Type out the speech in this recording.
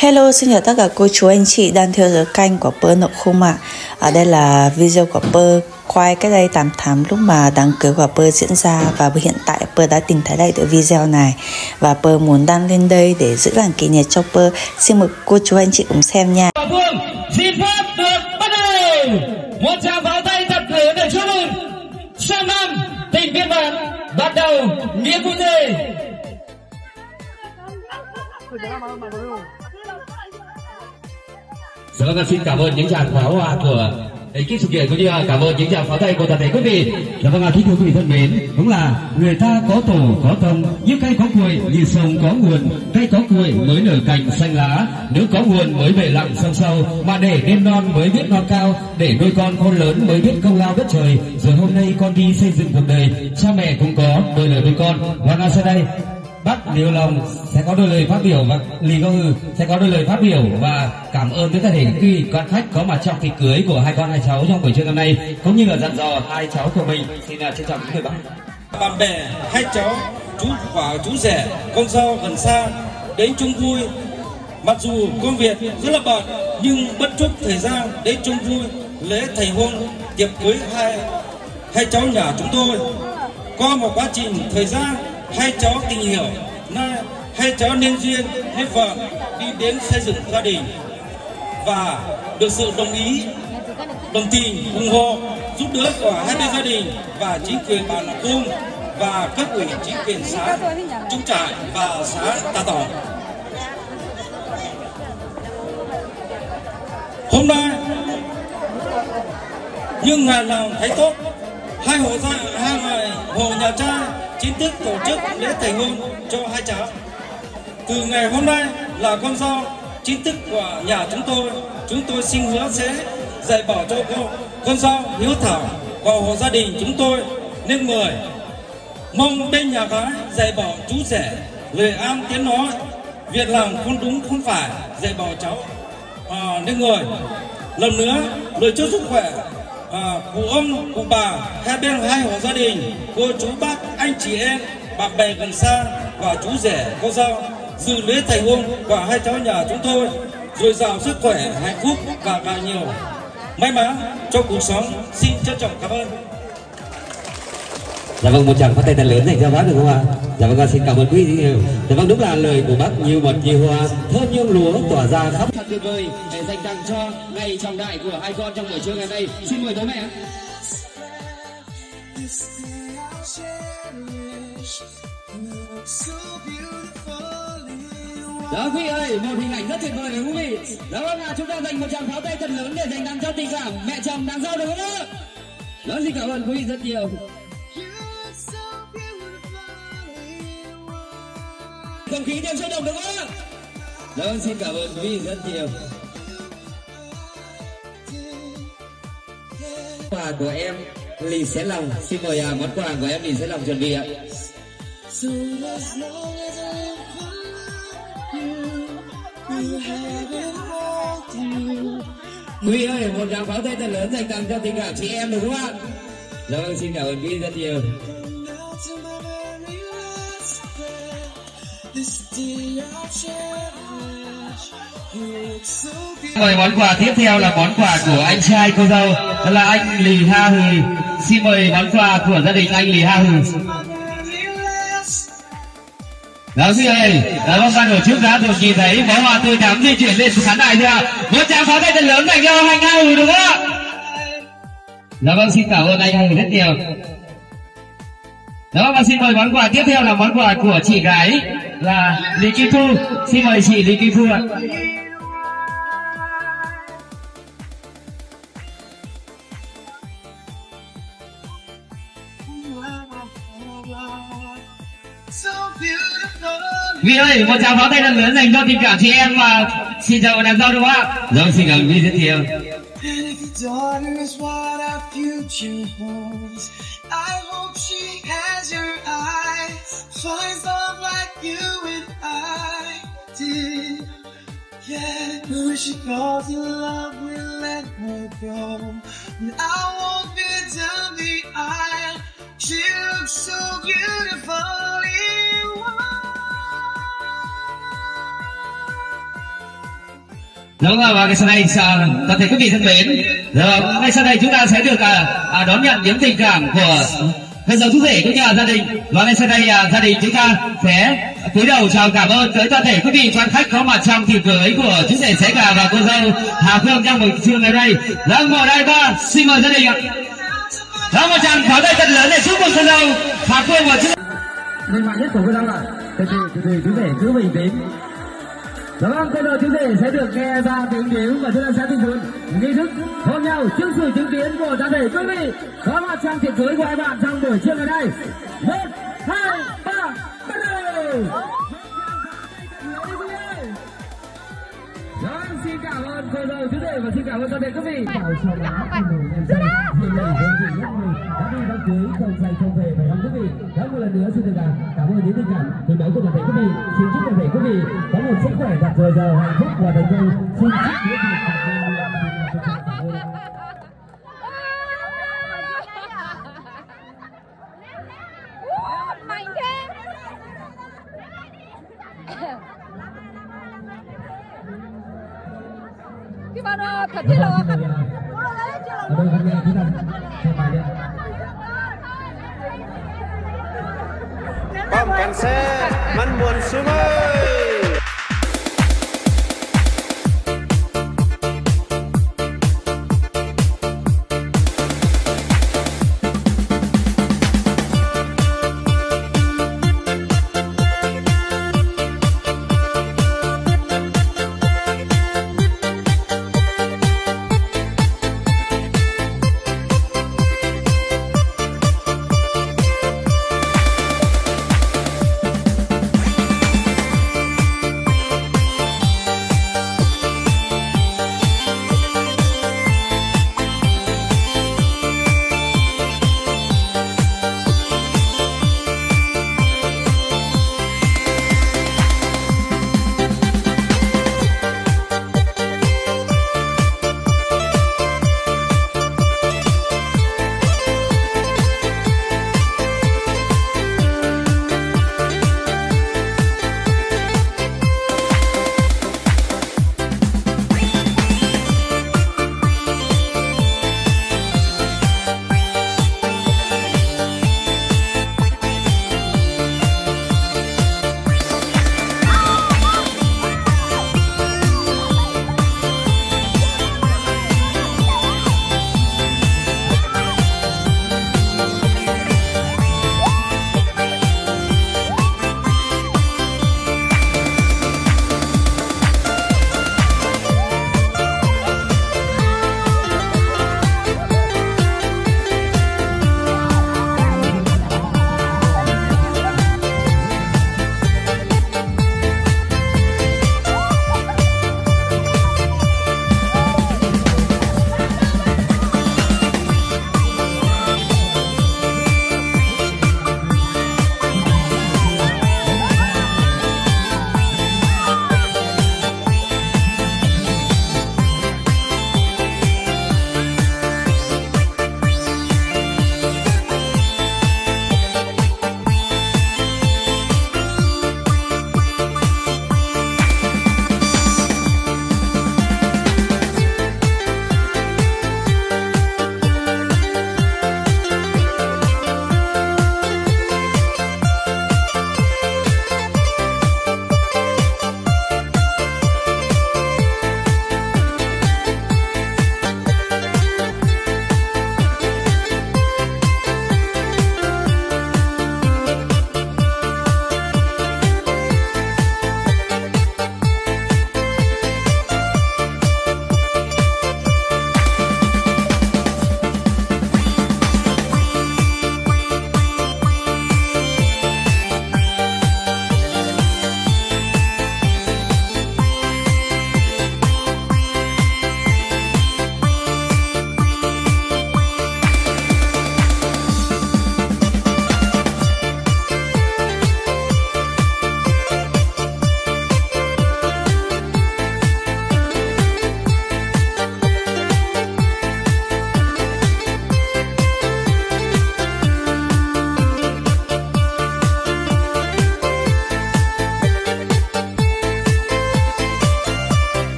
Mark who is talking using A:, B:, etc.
A: Hello, xin chào tất cả cô chú anh chị đang theo dõi kênh của Pơ Nộ Khung ạ. Ở đây là video của Pơ quay cách đây 8 tháng lúc mà đám cưới của Pơ diễn ra, và hiện tại Pơ đã tìm thấy lại được video này và Pơ muốn đăng lên đây để giữ làm kỷ niệm cho Pơ. Xin mời cô chú anh chị cùng xem nha.
B: Xin phép được bắt đầu. Một tràng pháo tay thật lớn để chúc mừng sang năm tình viên bạn bắt đầu nghĩa vụ gì. Vâng, xin cảm ơn những tràng pháo hoa của ekip sự kiện cũng như cảm ơn những tràng pháo tay của toàn thể quý vị. Dạ vâng, kính thưa quý vị thân mến, đúng là người ta có tổ có tông, như cây có cuội, như sông có nguồn. Cây có cuội mới nở cành xanh lá, nước có nguồn mới về lặng sông sâu. Mà để nên non mới biết non cao, để nuôi con lớn mới biết công lao đất trời. Rồi hôm nay con đi xây dựng cuộc đời, cha mẹ cũng có đôi lời với con. Và ngay sau đây bác Liêu Long sẽ có đôi lời phát biểu và Lý Công Hư sẽ có đôi lời phát biểu và cảm ơn tất cả những quý quan khách có mặt trong tiệc cưới của hai con hai cháu trong buổi trưa hôm nay, cũng như là dặn dò hai cháu của mình. Xin trân trọng kính mời bác.
C: Bạn bè, hai cháu, chú và chú rể, con dâu gần xa đến chung vui. Mặc dù công việc rất là bận nhưng bất chấp thời gian đến chung vui lễ thành hôn tiệc cưới hai cháu nhà chúng tôi. Qua một quá trình thời gian, hai cháu tình hiểu, hai cháu nên duyên nên vợ đi đến xây dựng gia đình và được sự đồng ý, đồng tình, ủng hộ, giúp đỡ của hai bên gia đình và chính quyền bản Lộc Cung và cấp ủy chính quyền xã Trung Trải và xã Tà Tổng. Hôm nay nhưng ngày nào thấy tốt, hai hộ nhà trai chính thức tổ chức lễ thành hôn cho hai cháu. Từ ngày hôm nay là con dâu chính thức của nhà chúng tôi xin hứa sẽ dạy bảo cho con dâu hiếu thảo của hộ gia đình chúng tôi nên người. Mong bên nhà gái dạy bảo chú rể lời an tiếng nói, việc làm không đúng không phải, dạy bảo cháu nên người. Lần nữa lời chúc sức khỏe cụ ông, cụ bà, hai bên hai hộ gia đình, cô chú bác, anh chị em, bạn bè gần xa và chú rể, cô dâu dự lễ thành hôn của hai cháu nhà chúng tôi dồi dào sức khỏe, hạnh phúc và càng nhiều may mắn cho cuộc sống. Xin trân trọng cảm ơn.
B: Dạ vâng, một tràng pháo tay thật lớn dành cho bác được không ạ? Dạ vâng, xin cảm ơn quý vị nhiều. Dạ vâng, đúng là lời của bác như mật như hoa, thơm nhung lúa tỏa ra khắp. Thật tuyệt vời để dành tặng cho ngày trọng đại của hai con trong buổi trưa ngày hôm nay. Xin mời bố mẹ. Đó quý vị ơi, một hình ảnh rất tuyệt vời quý vị. Đó vâng ạ, chúng ta dành một tràng pháo tay thật lớn để dành tặng cho tình cảm mẹ chồng nàng dâu được không ạ? Đó, xin cảm ơn quý vị rất nhiều. Không khí thêm sôi động đúng không ạ? Vâng, xin cảm ơn quý vị rất nhiều. Quà của em Lì Xé Lòng, xin mời món quà của em Lì Xé Lòng chuẩn bị ạ. Quý ơi, một tràng pháo tay thật lớn dành tặng cho tình cảm chị em được không ạ? Vâng, xin cảm ơn quý vị rất nhiều. Mời món quà tiếp theo là món quà của anh trai cô dâu, đó là anh Lì Ha Hừ. Xin mời món quà của gia đình anh Lì Ha Hừ. Đó quý ơi, vâng, ban tổ chức đã được nhìn thấy bó hoa tươi thắm di chuyển lên khán đài chưa? Một tràng pháo tay thật lớn dành cho anh Ha Hừ được không ạ? Dạ vâng, xin cảm ơn anh Ha Hừ rất nhiều. Đó, và xin mời món quà tiếp theo là món quà của chị gái là Lý Kim Thu. Xin mời chị Lý Kim Thu ạ. Vì ơi, một tràng pháo tay thật lớn dành cho tình cảm chị em và xin chào nàng dâu đúng không ạ? Vâng, xin cảm ơn quý rất nhiều. I hope she has your eyes, finds love like you and I did. Yeah, when she falls in love, we'll let her go. And I won't be down the aisle. She looks so beautiful in white. Đúng rồi, và ngay sau đây toàn thể quý vị thân mến, rồi ngay sau đây chúng ta sẽ được đón nhận những tình cảm của thân dâu chú rể cũng như là gia đình. Và ngay sau đây gia đình chúng ta sẽ cúi đầu chào cảm ơn tới toàn thể quý vị quan khách có mặt trong tiệc cưới của chú rể Sé Gà và cô dâu Hà Phương trong buổi trưa ngày nay. Vâng, ngồi đây con, xin mời gia đình ạ. Đó, một tràng pháo tay thật lớn để chúc mừng thân dâu Hà Phương và chú.
D: Người mạnh nhất của cô dâu ạ. Từ từ chú rể cứ bình tĩnh. Dạ vâng, bây giờ chú rể sẽ được nghe ra tiếng điếu và chúng ta sẽ tiếp tục nghi thức hôn nhau trước sự chứng kiến của toàn thể quý vị có mặt trong tiệc cưới của hai bạn trong buổi trưa ngày nay. 1, 2, 3, bắt đầu. Vâng, xin cảm ơn cô dâu chú rể và xin cảm ơn toàn thể quý vị. Chào cho lá anh hùng em xanh, xin mời quý vị nhất mình đã đi đám cưới không say không về phải không quý vị? Đó, một lần nữa xin được cảm ơn những tình cảm từ mẫu của toàn thể quý vị. Xin chúc toàn thể quý vị có một sức khỏe thật dồi dào, hạnh phúc và thành công. Xin chúc quý vị
E: mạnh thế. Cái bạn thật chứ là thật.
F: Pom kan se man muôn sumber.